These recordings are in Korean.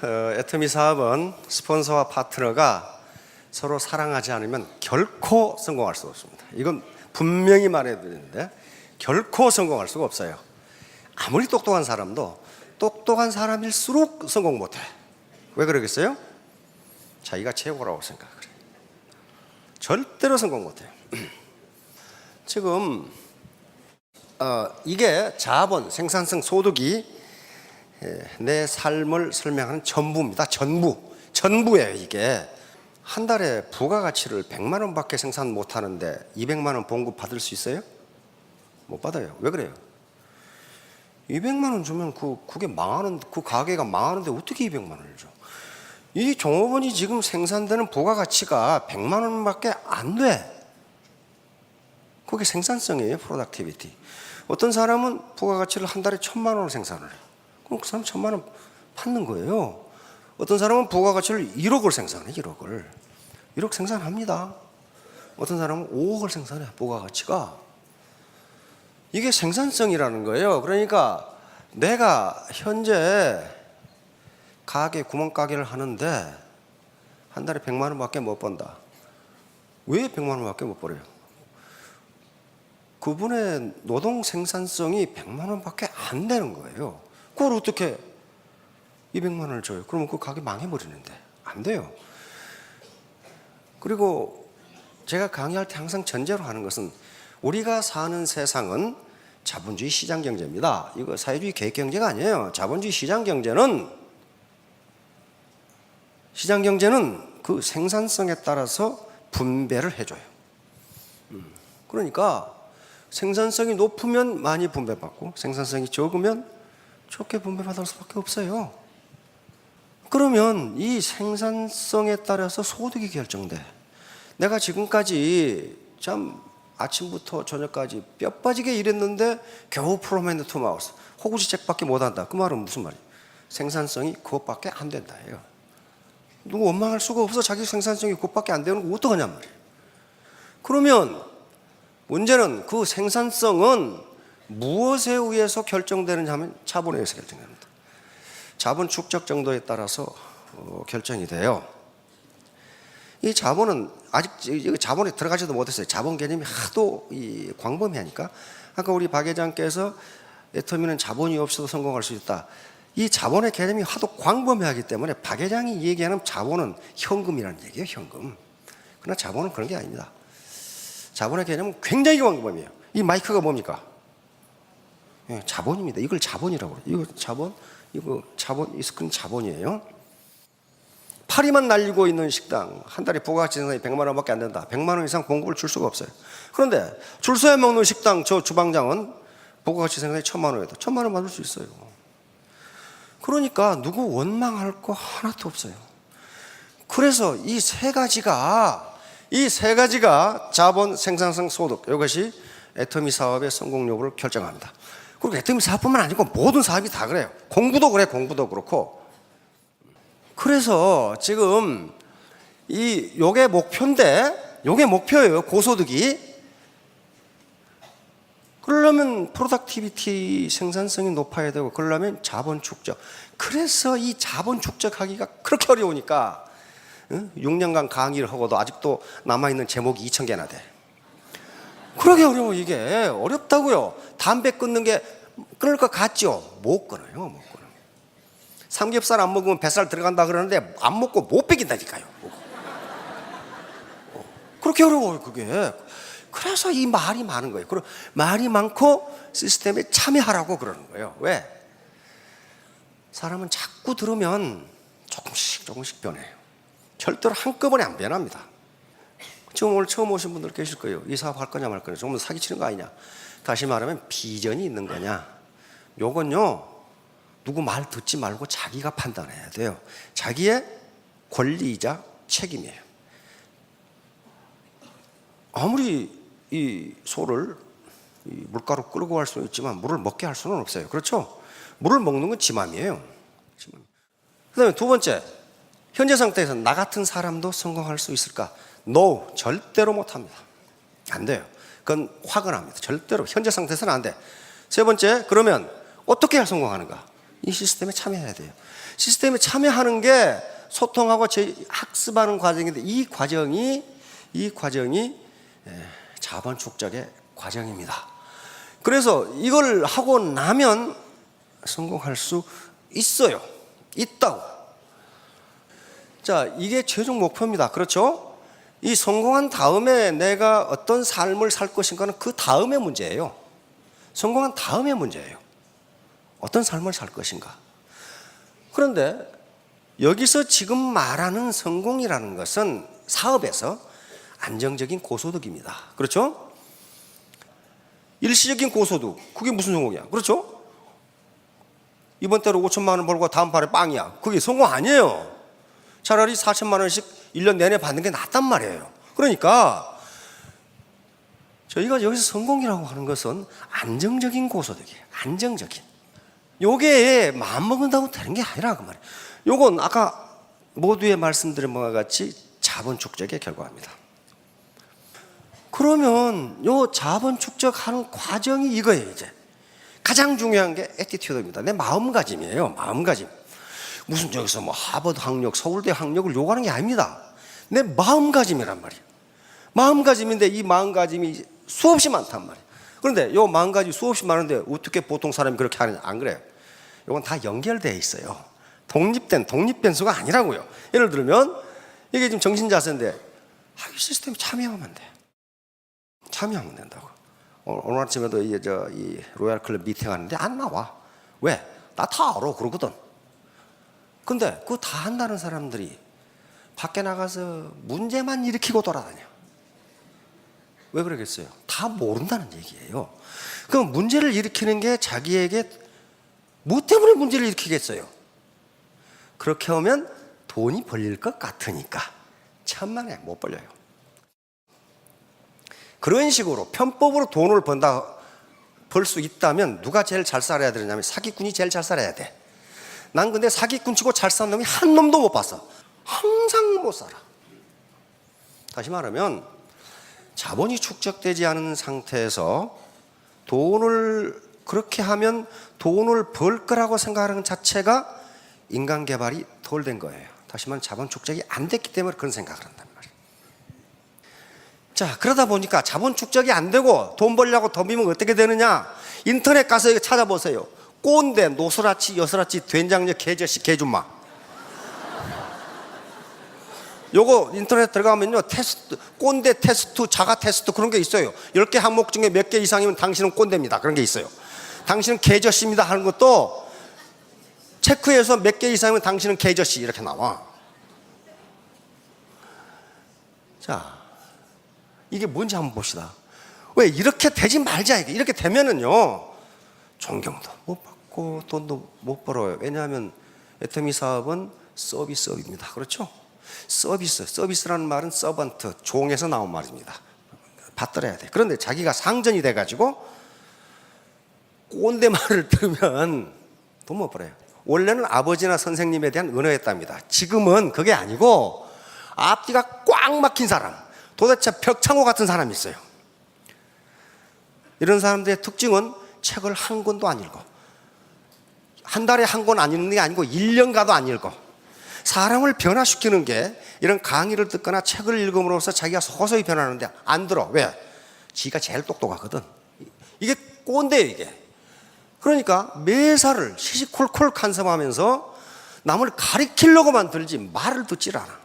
애터미 사업은 스폰서와 파트너가 서로 사랑하지 않으면 결코 성공할 수 없습니다. 이건 분명히 말해야 되는데 결코 성공할 수가 없어요. 아무리 똑똑한 사람도 똑똑한 사람일수록 성공 못해. 왜 그러겠어요? 자기가 최고라고 생각을 해요. 절대로 성공 못해요. 지금 이게 자본, 생산성, 소득이 내 삶을 설명하는 전부입니다. 전부예요. 이게 한 달에 부가가치를 100만 원밖에 생산 못하는데 200만 원 봉급 받을 수 있어요? 못 받아요. 왜 그래요? 200만 원 주면 그게 망하는, 그 가게가 망하는데 어떻게 200만 원을 줘? 이 종업원이 지금 생산되는 부가가치가 100만 원밖에 안 돼. 그게 생산성이에요. 프로덕티비티. 어떤 사람은 부가가치를 한 달에 1000만 원을 생산을 해요. 그럼 그 사람 1000만 원 받는 거예요. 어떤 사람은 부가가치를 1억을 생산해. 1억 생산합니다. 어떤 사람은 5억을 생산해. 부가가치가. 이게 생산성이라는 거예요. 그러니까 내가 현재 구멍가게를 하는데 한 달에 100만 원밖에 못 번다. 왜 100만 원밖에 못 벌어요? 그분의 노동 생산성이 100만 원밖에 안 되는 거예요. 그걸 어떻게 200만 원을 줘요? 그러면 그 가게 망해버리는데. 안 돼요. 그리고 제가 강의할 때 항상 전제로 하는 것은 우리가 사는 세상은 자본주의 시장경제입니다. 이거 사회주의 계획경제가 아니에요. 자본주의 시장경제는 그 생산성에 따라서 분배를 해줘요. 그러니까 생산성이 높으면 많이 분배받고 생산성이 적으면 적게 분배받을 수밖에 없어요. 그러면 이 생산성에 따라서 소득이 결정돼. 내가 지금까지 참 아침부터 저녁까지 뼈 빠지게 일했는데 겨우 프롬 앤드 투 마우스 호구지책밖에 못한다. 그 말은 무슨 말이에요? 생산성이 그것밖에 안 된다예요. 누구 원망할 수가 없어. 자기 생산성이 그것밖에 안 되는 거 어떡하냔 말이에요. 그러면 문제는 그 생산성은 무엇에 의해서 결정되느냐 하면 자본에 의해서 결정됩니다. 자본 축적 정도에 따라서 결정이 돼요. 이 자본은 아직 자본에 들어가지도 못했어요. 자본 개념이 하도 광범위하니까. 아까 우리 박 회장께서 애터미는 자본이 없어도 성공할 수 있다. 이 자본의 개념이 하도 광범위하기 때문에 박 회장이 얘기하는 자본은 현금이라는 얘기예요. 현금. 그러나 자본은 그런 게 아닙니다. 자본의 개념은 굉장히 광범위해요. 이 마이크가 뭡니까? 예, 자본입니다. 이걸 자본이라고 그래요. 이거 자본, 이 스크린 자본이에요. 파리만 날리고 있는 식당, 한 달에 부가가치 생산이 100만 원밖에 안 된다. 100만 원 이상 봉급을 줄 수가 없어요. 그런데 줄 서야 먹는 식당 저 주방장은 부가가치 생산이 1000만 원이다. 1000만 원 받을 수 있어요. 그러니까 누구 원망할 거 하나도 없어요. 그래서 이 세 가지가 자본, 생산성, 소득, 이것이 애터미 사업의 성공 여부를 결정합니다. 그리고 애터미 사업뿐만 아니고 모든 사업이 다 그래요. 공부도 그래. 공부도 그렇고. 그래서 지금 요게 목표인데, 요게 목표예요. 고소득이. 그러려면 프로덕티비티 생산성이 높아야 되고, 그러려면 자본 축적. 그래서 이 자본 축적하기가 그렇게 어려우니까 6년간 강의를 하고도 아직도 남아있는 제목이 2000개나 돼. 그러게 어려워. 이게 어렵다고요. 담배 끊는 게 끊을 것 같죠? 못 끊어요. 못 끊어. 삼겹살 안 먹으면 뱃살 들어간다 그러는데 안 먹고 못 빼긴다니까요. 그렇게 어려워요. 그게. 그래서 이 말이 많은 거예요. 그리고 말이 많고 시스템에 참여하라고 그러는 거예요. 왜? 사람은 자꾸 들으면 조금씩 변해요. 절대로 한꺼번에 안 변합니다. 지금 오늘 처음 오신 분들 계실 거예요. 이 사업 할 거냐 말 거냐. 조금 더 사기치는 거 아니냐. 다시 말하면 비전이 있는 거냐. 요건요, 누구 말 듣지 말고 자기가 판단해야 돼요. 자기의 권리이자 책임이에요. 아무리 이 소를 물가로 끌고 갈 수는 있지만 물을 먹게 할 수는 없어요. 그렇죠? 물을 먹는 건 지 맘이에요. 그 다음에 두 번째, 현재 상태에서 나 같은 사람도 성공할 수 있을까? No, 절대로 못합니다. 안 돼요. 그건 화가 납니다. 절대로 현재 상태에서는 안 돼. 세 번째, 그러면 어떻게 해야 성공하는가? 이 시스템에 참여해야 돼요. 시스템에 참여하는 게 소통하고 학습하는 과정인데 이 과정이 자본 축적의 과정입니다. 그래서 이걸 하고 나면 성공할 수 있어요. 있다고. 자, 이게 최종 목표입니다. 그렇죠? 이 성공한 다음에 내가 어떤 삶을 살 것인가는 그 다음의 문제예요. 성공한 다음의 문제예요. 어떤 삶을 살 것인가. 그런데 여기서 지금 말하는 성공이라는 것은 사업에서 안정적인 고소득입니다. 그렇죠? 일시적인 고소득, 그게 무슨 성공이야? 그렇죠? 이번 달에 5천만 원 벌고 다음 달에 빵이야. 그게 성공 아니에요. 차라리 4천만 원씩 1년 내내 받는 게 낫단 말이에요. 그러니까 저희가 여기서 성공이라고 하는 것은 안정적인 고소득이에요. 안정적인. 요게 마음먹는다고 되는 게 아니라 그 말이에요. 요건 아까 모두의 말씀드린 바와 같이 자본 축적의 결과입니다. 그러면 요 자본 축적하는 과정이 이거예요. 이제 가장 중요한 게 애티튜드입니다. 내 마음가짐이에요. 마음가짐. 무슨 저기서 뭐 하버드 학력, 서울대 학력을 요구하는 게 아닙니다. 내 마음가짐이란 말이에요. 마음가짐인데 이 마음가짐이 수없이 많단 말이에요. 그런데 요 마음가짐이 수없이 많은데 어떻게 보통 사람이 그렇게 하느냐? 안 그래요. 요건 다 연결되어 있어요. 독립된 수가 아니라고요. 예를 들면 이게 지금 정신자세인데 이 시스템에 참여하면 돼. 참여하면 된다고. 오늘 아침에도 이 로얄 클럽 미팅 하는데 안 나와. 왜? 나 다 알아. 그러거든. 근데 그거 다 한다는 사람들이 밖에 나가서 문제만 일으키고 돌아다녀. 왜 그러겠어요? 다 모른다는 얘기예요. 그럼 문제를 일으키는 게 자기에게 뭐 때문에 문제를 일으키겠어요? 그렇게 하면 돈이 벌릴 것 같으니까 천만에 못 벌려요. 그런 식으로 편법으로 돈을 벌 수 있다면 누가 제일 잘 살아야 되느냐면 사기꾼이 제일 잘 살아야 돼. 난 근데 사기꾼 치고 잘 사는 놈이 한 놈도 못 봤어. 항상 못 살아. 다시 말하면 자본이 축적되지 않은 상태에서 돈을 그렇게 하면 돈을 벌 거라고 생각하는 것 자체가 인간 개발이 덜 된 거예요. 다시 말하면 자본 축적이 안 됐기 때문에 그런 생각을 한단 말이에요. 자, 그러다 보니까 자본 축적이 안 되고 돈 벌려고 덤비면 어떻게 되느냐? 인터넷 가서 이거 찾아보세요. 꼰대, 노스라치, 여스라치, 된장녀, 개저씨, 개줌마. 요거 인터넷 들어가면요, 테스트, 꼰대 테스트, 자가 테스트 그런 게 있어요. 10개 항목 중에 몇 개 이상이면 당신은 꼰대입니다. 그런 게 있어요. 당신은 개저씨입니다 하는 것도 체크해서 몇 개 이상이면 당신은 개저씨 이렇게 나와. 자, 이게 뭔지 한번 봅시다. 왜 이렇게 되지 말자. 이렇게 되면은요, 존경도 못 받고 돈도 못 벌어요. 왜냐하면 애터미 사업은 서비스업입니다. 그렇죠? 서비스라는 말은 서번트, 종에서 나온 말입니다. 받들어야 돼. 그런데 자기가 상전이 돼가지고 꼰대 말을 들으면 돈 못 벌어요. 원래는 아버지나 선생님에 대한 은혜였답니다. 지금은 그게 아니고 앞뒤가 꽉 막힌 사람, 도대체 벽창호 같은 사람이 있어요. 이런 사람들의 특징은 책을 한 권도 안 읽어. 한 달에 한 권 안 읽는 게 아니고 1년 가도 안 읽어. 사람을 변화시키는 게 이런 강의를 듣거나 책을 읽음으로써 자기가 서서히 변하는데 안 들어. 왜? 지가 제일 똑똑하거든. 이게 꼰대예요, 이게. 그러니까 매사를 시시콜콜 간섭하면서 남을 가리키려고만 들지 말을 듣질 않아.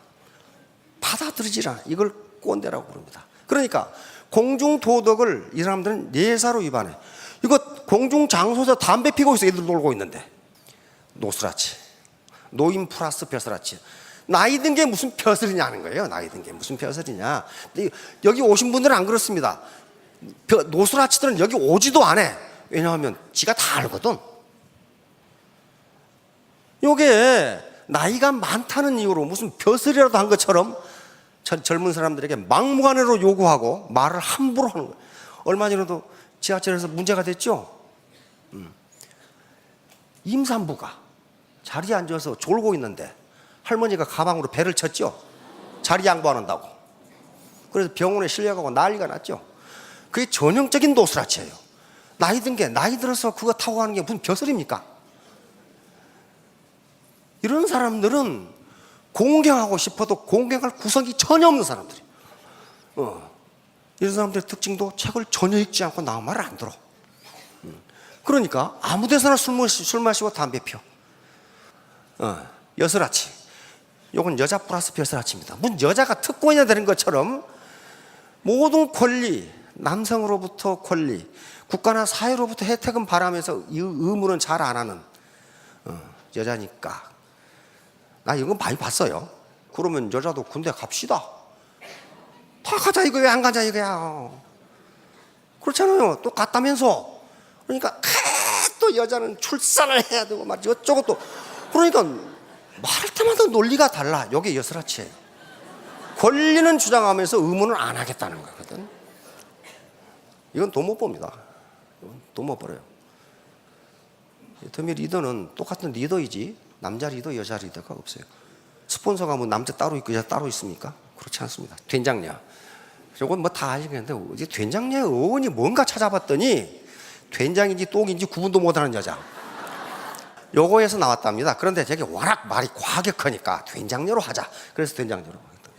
받아들이질 않아. 이걸 꼰대라고 부릅니다. 그러니까 공중도덕을 이 사람들은 예사로 위반해. 이거 공중장소에서 담배 피고 있어. 애들 놀고 있는데. 노스라치. 노인 플러스 벼슬아치. 나이 든 게 무슨 벼슬이냐는 거예요. 나이 든 게 무슨 벼슬이냐. 여기 오신 분들은 안 그렇습니다. 노스라치들은 여기 오지도 않아. 왜냐하면 지가 다 알거든. 요게 나이가 많다는 이유로 무슨 벼슬이라도 한 것처럼 젊은 사람들에게 막무가내로 요구하고 말을 함부로 하는 거예요. 얼마 전에도 지하철에서 문제가 됐죠. 임산부가 자리에 앉아서 졸고 있는데 할머니가 가방으로 배를 쳤죠. 자리 양보 안 한다고. 그래서 병원에 실려가고 난리가 났죠. 그게 전형적인 노스라치예요. 나이 들어서 그거 타고 가는 게 무슨 벼슬입니까? 이런 사람들은 공경하고 싶어도 공경할 구석이 전혀 없는 사람들이에요. 이런 사람들의 특징도 책을 전혀 읽지 않고 나 말을 안 들어. 그러니까 아무 데서나 술 마시고 담배 피워. 여슬아치. 요건 여자 플러스 여슬아치입니다. 무슨 여자가 특권이 되는 것처럼 모든 권리, 남성으로부터 권리, 국가나 사회로부터 혜택은 바라면서 이 의무는 잘 안 하는 여자니까. 나 이건 많이 봤어요. 그러면 여자도 군대 갑시다. 다 가자 이거 왜 안 가자 이거야. 그렇잖아요. 또 갔다면서. 그러니까 또 여자는 출산을 해야 되고 막 어쩌고 또. 그러니까 말할 때마다 논리가 달라. 이게 여슬아치예요. 권리는 주장하면서 의무는 안 하겠다는 거거든. 이건 돈 못 봅니다. 돈 못 벌어요. 더미 리더는 똑같은 리더이지 남자 리더 여자 리더가 없어요. 스폰서가 뭐 남자 따로 있고 여자 따로 있습니까? 그렇지 않습니다. 된장녀. 이건 뭐 다 아시겠는데 이제 된장녀의 어원이 뭔가 찾아봤더니 된장인지 똥인지 구분도 못하는 여자. 요거에서 나왔답니다. 그런데 저게 워낙 말이 과격하니까 된장녀로 하자. 그래서 된장녀로 하겠다.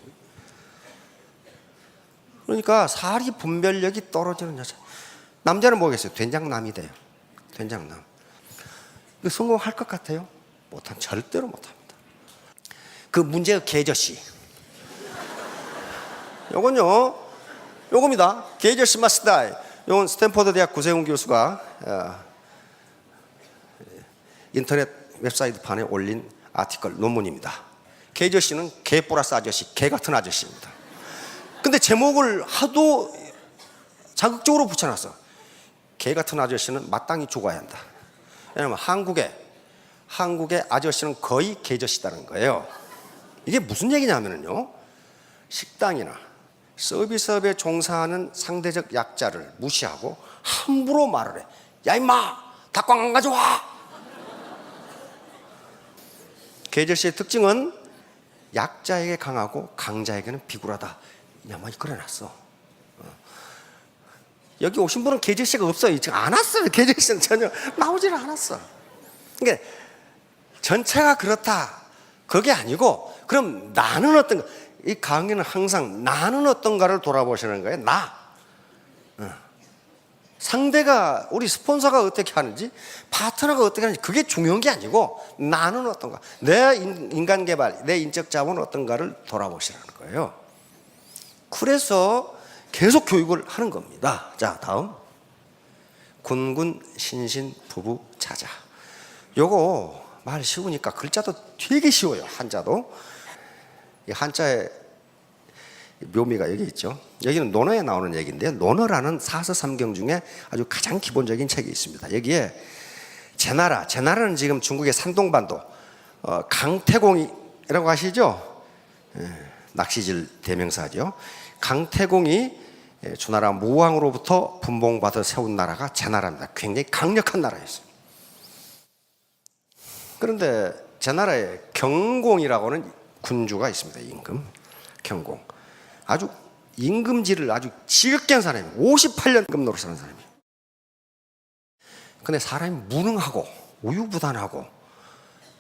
그러니까 사리 분별력이 떨어지는 여자. 남자는 뭐겠어요? 된장남이 돼요. 된장남. 성공할 것 같아요? 절대로 못합니다. 그 문제의 개저씨. 요겁니다. 개저씨 마스다이. 요건 스탠퍼드 대학 구세훈 교수가 인터넷 웹사이트 판에 올린 아티클 논문입니다. 개저씨는 개 플러스 아저씨, 개 같은 아저씨입니다. 근데 제목을 하도 자극적으로 붙여놨어. 개 같은 아저씨는 마땅히 죽어야 한다. 왜냐하면 한국의 아저씨는 거의 개저씨다는 거예요. 이게 무슨 얘기냐면요, 식당이나 서비스업에 종사하는 상대적 약자를 무시하고 함부로 말을 해. 야 임마, 닭광 안 가져와. 개저씨의 특징은 약자에게 강하고 강자에게는 비굴하다. 야만이 그려놨어. 여기 오신 분은 개저씨가 없어요. 지금 안 왔어요. 개저씨는 전혀 나오지를 않았어. 그러니까 전체가 그렇다. 그게 아니고, 그럼 나는 어떤가? 이 강의는 항상 나는 어떤가를 돌아보시는 거예요. 나. 상대가, 우리 스폰서가 어떻게 하는지, 파트너가 어떻게 하는지, 그게 중요한 게 아니고 나는 어떤가, 내 인간 개발, 내 인적 자본은 어떤가를 돌아보시라는 거예요. 그래서 계속 교육을 하는 겁니다. 자, 다음. 군군 신신 부부 자자. 요거 말 쉬우니까 글자도 되게 쉬워요. 한자도. 이 한자의 묘미가 여기 있죠. 여기는 논어에 나오는 얘기인데요. 논어라는 사서삼경 중에 아주 가장 기본적인 책이 있습니다. 여기에 제나라는 지금 중국의 산동반도 강태공이라고 아시죠? 낚시질 대명사죠. 강태공이 주나라 무왕으로부터 분봉받아 세운 나라가 제나라입니다. 굉장히 강력한 나라였어요. 그런데 제나라에 경공이라고 하는 군주가 있습니다. 임금 경공. 아주 임금질을 아주 지극히 한 사람이에요. 58년 임금 노릇을 하는 사람이에요. 근데 사람이 무능하고 우유부단하고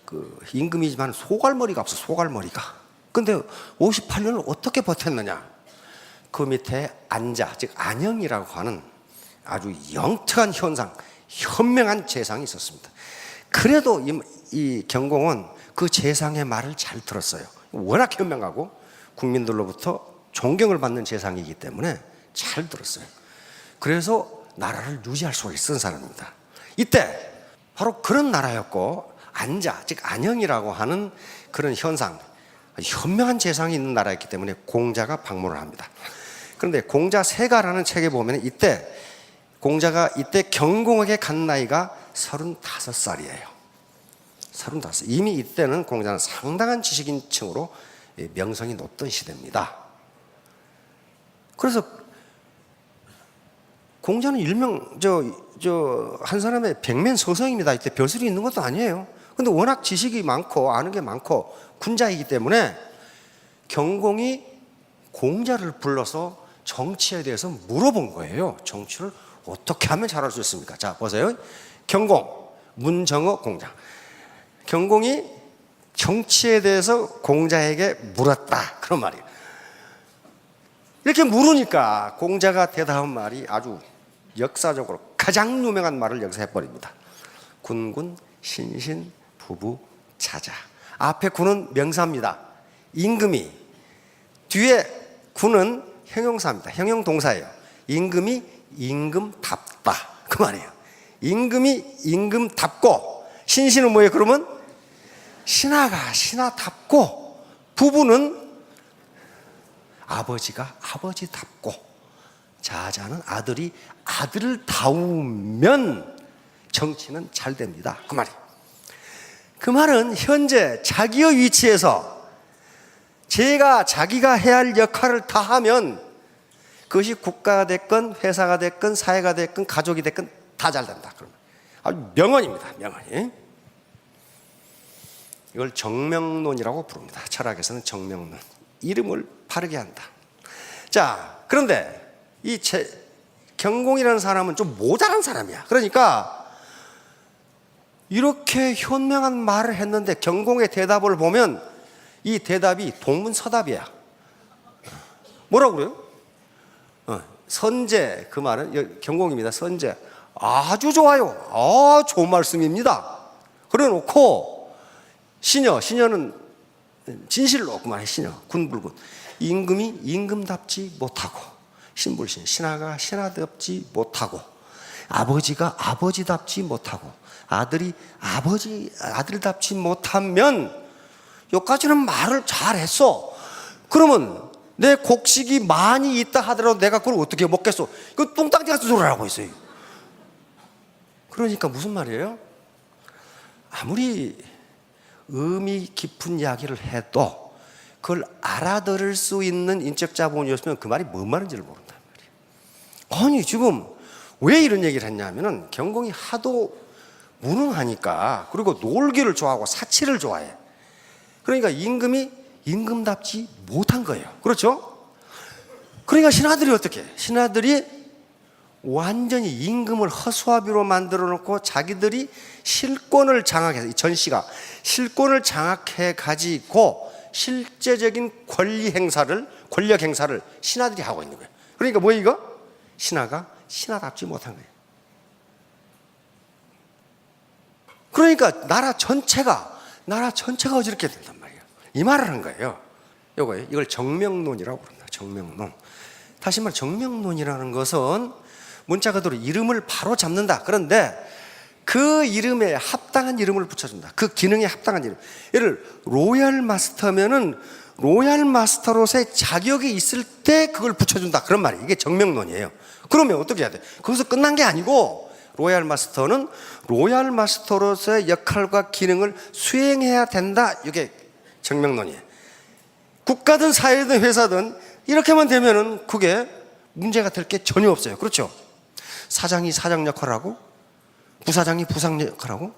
그 임금이지만 소갈머리가 없어. 소갈머리가. 근데 58년을 어떻게 버텼느냐? 그 밑에 안자, 즉 안영이라고 하는 아주 영특한 현상, 현명한 재상이 있었습니다. 그래도 이 경공은 그 재상의 말을 잘 들었어요. 워낙 현명하고 국민들로부터 존경을 받는 재상이기 때문에 잘 들었어요. 그래서 나라를 유지할 수가 있었던 사람입니다. 이때 바로 그런 나라였고, 안자, 즉 안영이라고 하는 그런 현상, 현명한 재상이 있는 나라였기 때문에 공자가 방문을 합니다. 그런데 공자세가라는 책에 보면 이때 공자가 이때 경공에게 간 나이가 35살이에요. 35. 이미 이때는 공자는 상당한 지식인층으로 명성이 높던 시대입니다. 그래서 공자는 일명 한 사람의 백면서성입니다. 이때 벼슬이 있는 것도 아니에요. 근데 워낙 지식이 많고 아는 게 많고 군자이기 때문에 경공이 공자를 불러서 정치에 대해서 물어본 거예요. 정치를 어떻게 하면 잘할 수 있습니까? 자, 보세요. 경공, 문정어, 공자. 경공이 정치에 대해서 공자에게 물었다. 그런 말이에요. 이렇게 물으니까 공자가 대답한 말이 아주 역사적으로 가장 유명한 말을 여기서 해버립니다. 군군 신신 부부 자자. 앞에 군은 명사입니다. 임금이, 뒤에 군은 형용사입니다. 형용동사예요. 임금이 임금답다. 그 말이에요. 임금이 임금답고, 신신은 뭐예요? 그러면 신하가 신하답고, 부부는 아버지가 아버지답고, 자자는 아들이 아들다우면 정치는 잘 됩니다. 그 말이에요. 그 말은 현재 자기의 위치에서 자기가 해야 할 역할을 다 하면 그것이 국가가 됐건 회사가 됐건 사회가 됐건 가족이 됐건 다 잘 된다. 그러면 아주 명언입니다. 명언이. 이걸 정명론이라고 부릅니다. 철학에서는 정명론. 이름을 바르게 한다. 자, 그런데 이 경공이라는 사람은 좀 모자란 사람이야. 그러니까 이렇게 현명한 말을 했는데 경공의 대답을 보면 이 대답이 동문서답이야. 뭐라고 그래요? 선제, 그 말은 경공입니다. 선제. 아주 좋아요. 좋은 말씀입니다. 그래 놓고 신여는 진실로 그만해. 신여, 군불군. 임금이 임금답지 못하고, 신불신, 신하가 신하답지 못하고, 아버지가 아버지답지 못하고, 아들이 아들답지 못하면, 여기까지는 말을 잘했어. 그러면 내 곡식이 많이 있다 하더라도 내가 그걸 어떻게 먹겠어? 그 뚱땅지 같은 소리를 하고 있어요. 그러니까 무슨 말이에요? 아무리 의미 깊은 이야기를 해도 그걸 알아들을 수 있는 인적 자본이었으면 그 말이 뭔 말인지를 모른단 말이에요. 아니 지금 왜 이런 얘기를 했냐면은 경공이 하도 무능하니까, 그리고 놀기를 좋아하고 사치를 좋아해. 그러니까 임금이 임금답지 못한 거예요. 그렇죠? 그러니까 신하들이 어떻게 해? 신하들이 완전히 임금을 허수아비로 만들어 놓고 자기들이 실권을 장악해서, 이 전씨가 실권을 장악해 가지고 실제적인 권력 행사를 신하들이 하고 있는 거예요. 그러니까 뭐예요 이거? 신하가 신하답지 못한 거예요. 그러니까 나라 전체가 어지럽게 된단 말이에요. 이 말을 한 거예요. 이걸 정명론이라고 부릅니다. 정명론. 다시 말해 정명론이라는 것은 문자 그대로 이름을 바로 잡는다. 그런데 그 이름에 합당한 이름을 붙여준다. 그 기능에 합당한 이름. 예를 로얄 마스터면은 로얄 마스터로서의 자격이 있을 때 그걸 붙여준다. 그런 말이에요. 이게 정명론이에요. 그러면 어떻게 해야 돼? 거기서 끝난 게 아니고 로얄 마스터는 로얄 마스터로서의 역할과 기능을 수행해야 된다. 이게 정명론이에요. 국가든 사회든 회사든 이렇게만 되면은 그게 문제가 될 게 전혀 없어요. 그렇죠? 사장이 사장 역할을 하고 부사장이 부상 역할을 하고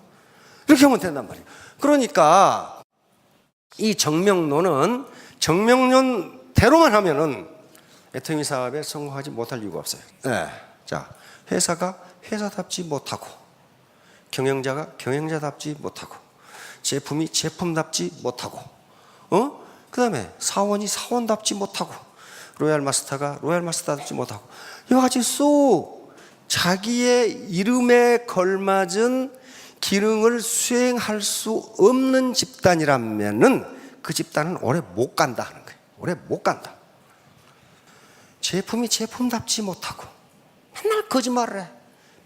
이렇게 하면 된단 말이에요. 그러니까 이 정명론은 정명론대로만 하면은 애터미 사업에 성공하지 못할 이유가 없어요. 네. 자, 회사가 회사답지 못하고, 경영자가 경영자답지 못하고, 제품이 제품답지 못하고, 그 다음에 사원이 사원답지 못하고, 로얄 마스터가 로얄 마스터답지 못하고, 이와 같이 쏙 자기의 이름에 걸맞은 기능을 수행할 수 없는 집단이라면은 그 집단은 오래 못 간다 하는 거예요. 오래 못 간다. 제품이 제품답지 못하고 맨날 거짓말을 해.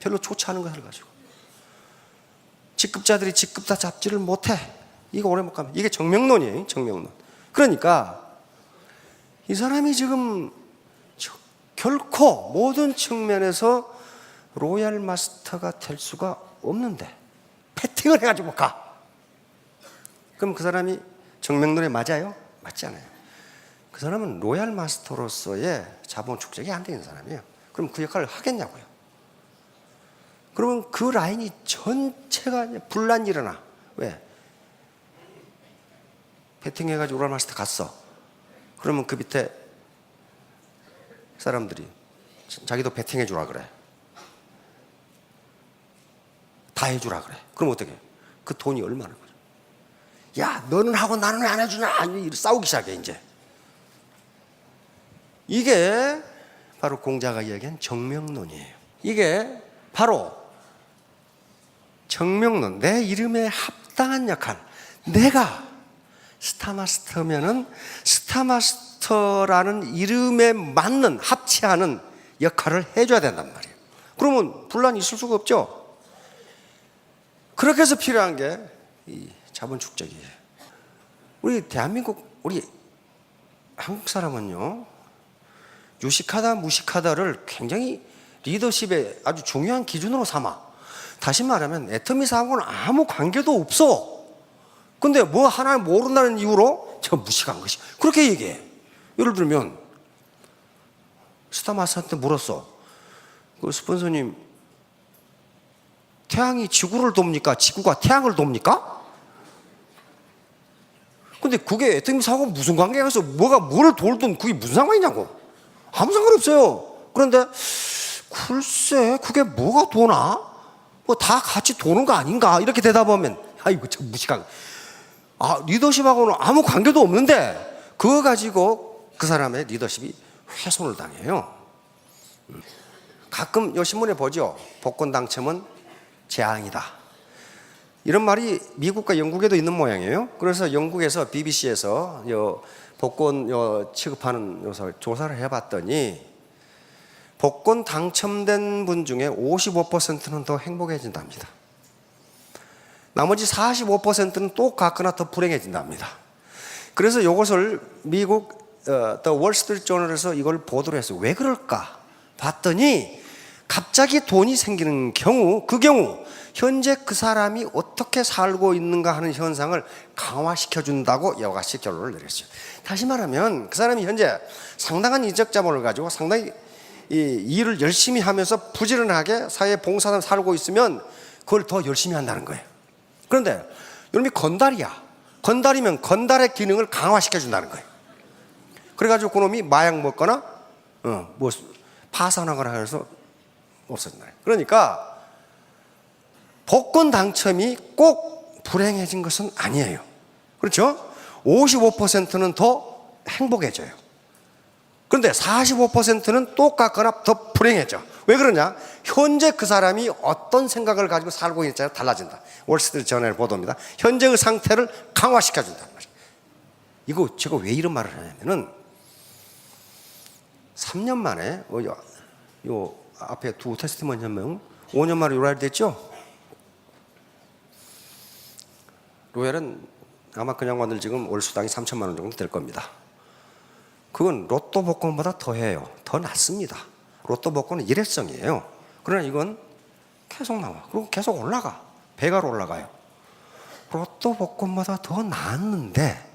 별로 좋지 않은 것을 가지고. 직급자들이 직급다 잡지를 못해. 이거 오래 못 가면. 이게 정명론이에요. 정명론. 그러니까 이 사람이 지금 결코 모든 측면에서 로얄 마스터가 될 수가 없는데 패팅을 해가지고 가. 그럼 그 사람이 정명론에 맞아요? 맞지 않아요. 그 사람은 로얄 마스터로서의 자본 축적이 안 되는 사람이에요. 그럼 그 역할을 하겠냐고요. 그러면 그 라인이 전체가 분란이 일어나. 왜? 패팅해가지고 로얄 마스터 갔어. 그러면 그 밑에 사람들이 자기도 배팅해 주라 그래. 다 해주라 그래. 그럼 어떻게 해? 그 돈이 얼마나 거죠? 야, 너는 하고 나는 왜 안 해주냐? 싸우기 시작해, 이제. 이게 바로 공자가 이야기한 정명론이에요. 이게 바로 정명론, 내 이름에 합당한 역할. 내가 스타마스터면은 스타마스터라는 이름에 맞는, 합치하는 역할을 해줘야 된단 말이에요. 그러면 분란이 있을 수가 없죠. 그렇게 해서 필요한 게 이 자본축적이에요. 우리 대한민국, 우리 한국 사람은요, 유식하다 무식하다를 굉장히 리더십의 아주 중요한 기준으로 삼아. 다시 말하면 애터미 사고는 아무 관계도 없어. 근데 뭐 하나 모른다는 이유로 저 무식한 것이, 그렇게 얘기해. 예를 들면 스타마스터한테 물었어. 그 스폰서님, 태양이 지구를 돕니까? 지구가 태양을 돕니까? 근데 그게 애터미 사고가 무슨 관계가 있어? 뭐가 뭘 돌든 그게 무슨 상관이냐고. 아무 상관없어요. 그런데 글쎄 그게 뭐가 도나? 뭐 다 같이 도는 거 아닌가? 이렇게 대답하면 아이고 저 무식한, 리더십하고는 아무 관계도 없는데 그거 가지고 그 사람의 리더십이 훼손을 당해요. 가끔 요 신문에 보죠. 복권 당첨은 재앙이다. 이런 말이 미국과 영국에도 있는 모양이에요. 그래서 영국에서 BBC에서 복권 취급하는 조사를 해봤더니 복권 당첨된 분 중에 55%는 더 행복해진답니다. 나머지 45%는 똑같거나 더 불행해진답니다. 그래서 이것을 미국 The Wall Street Journal에서 이걸 보도를 했어요. 왜 그럴까 봤더니 갑자기 돈이 생기는 경우, 그 경우 현재 그 사람이 어떻게 살고 있는가 하는 현상을 강화시켜준다고 이와 같이 결론을 내렸어요. 다시 말하면 그 사람이 현재 상당한 인적 자본을 가지고 상당히 이 일을 열심히 하면서 부지런하게 사회 봉사를 살고 있으면 그걸 더 열심히 한다는 거예요. 그런데 여러분이 건달이야. 건달이면 건달의 기능을 강화시켜준다는 거예요. 그래가지고 그놈이 마약 먹거나 뭐 파산하거나 해서 없어진다. 그러니까 복권 당첨이 꼭 불행해진 것은 아니에요. 그렇죠? 55%는 더 행복해져요. 그런데 45%는 똑같거나 더 불행해져. 왜 그러냐? 현재 그 사람이 어떤 생각을 가지고 살고 있느냐에 달라진다. 월스트리트 저널 보도입니다. 현재의 상태를 강화시켜준단 말이에요. 이거 제가 왜 이런 말을 하냐면은 3년 만에 요 앞에 두 테스티먼 명 5년 만에 로얄이 됐죠? 로얄은 아마 그 양반들 지금 월 수당이 3천만 원 정도 될 겁니다. 그건 로또 복권보다 더해요. 더 낫습니다. 로또 복권은 일회성이에요. 그러나 이건 계속 나와. 그리고 계속 올라가. 배가 올라가요. 로또 복권보다 더 나았는데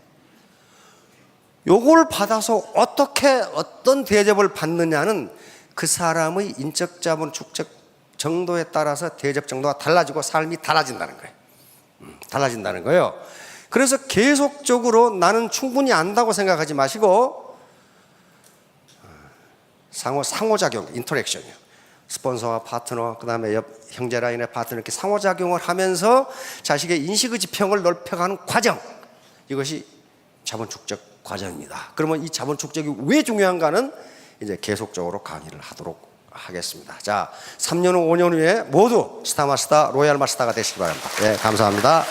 요걸 받아서 어떤 대접을 받느냐는 그 사람의 인적 자본 축적 정도에 따라서 대접 정도가 달라지고 삶이 달라진다는 거예요. 달라진다는 거예요. 그래서 계속적으로 나는 충분히 안다고 생각하지 마시고 상호작용, 인터랙션이요. 스폰서와 파트너, 그 다음에 옆 형제 라인의 파트너, 이렇게 상호작용을 하면서 자식의 인식의 지평을 넓혀가는 과정, 이것이 자본 축적 과정입니다. 그러면 이 자본 축적이 왜 중요한가는 이제 계속적으로 강의를 하도록 하겠습니다. 자, 3년 후, 5년 후에 모두 스타마스터, 로얄 마스터가 되시기 바랍니다. 네, 감사합니다.